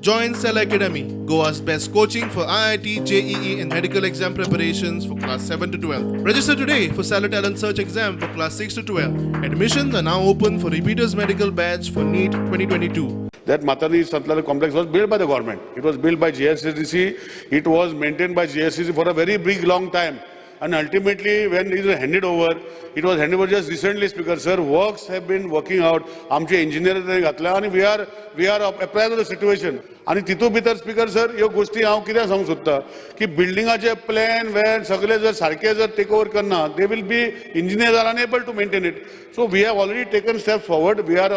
Join Cell Academy, Goa's best coaching for IIT, JEE, and medical exam preparations for class 7 to 12. Register today for Cell Talent Search exam for class 6 to 12. Admissions are now open for repeaters medical batch for NEET 2022. That Matani Santlal complex was built by the government. It was built by GSTC. It was maintained by GSTC for a very big long time. And ultimately, when it was handed over just recently, Speaker Sir. Works have been working out. Amche engineers and we are apprised of the situation. आणि तितू भितर speaker sir ह्यो गोष्टी हांव कित्याक सांगूंक सोदता की बिल्डिंगाचे प्लॅन वेन सगळे जर सारखे जर टेक ओवर करना they will be engineers are unable to maintain it so we have already taken steps forward we are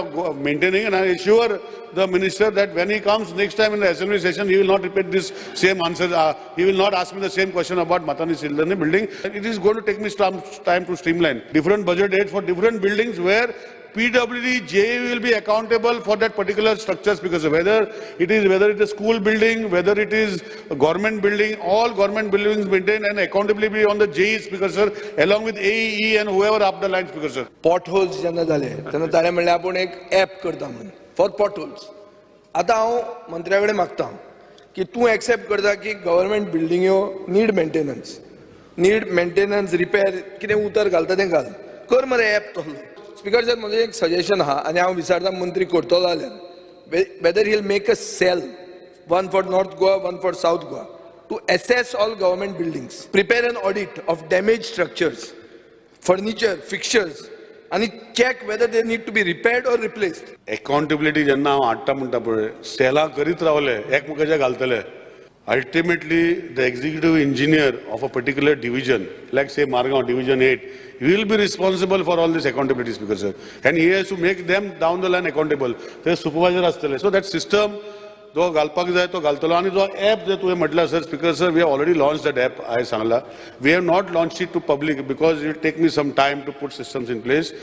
maintaining and I assure the minister that when he comes next time in the assembly session he will not repeat this same answer he will not ask me the same question about Matani Sildani building. It is going to take me some time to streamline different budget dates for different buildings where PWD JE will be accountable for that particular structures because whether it is a school building, whether it is a government building, all government buildings maintained and accountability on the JEs because sir, along with AEE and whoever up the line because sir. Potholes जेन्ना जाले तेन्ना ताणें म्हणलें आपूण एक app करता म्हणून for potholes. आतां हांव मंत्र्या कडेन मागतां की तूं एक्सेप्ट करता की गव्हर्मेंट बिल्डिंग्यो नीड मेंटेनन्स रिपेर कितें उतर घालता तें घाल कर मरे ॲप तसलो. स्पीकर सर म्हजें एक सजेशन आहा आनी हांव विचारता मंत्री करतलो जाल्यार whether he will make a cell one for North Goa one for South Goa to assess all government buildings, prepare an audit of damaged structures, furniture, fixtures and check whether they need to be repaired or replaced. Accountability जेन्ना हांव हाडटा म्हणटा पळय सेला करीत रावले एकमेकाच्या घालतले ultimately the executive engineer of a particular division like say Margaon division 8 he will be responsible for all this accountability speaker sir and he has to make them down the line accountable. ते supervisor असतले so that system जो घालपाक जाय तो घालतलो आनी जो app जे तुवें म्हटला sir speaker sir we have already launch that app हांवें सांगला we have not launch it to public because it take me some time to put systems in place.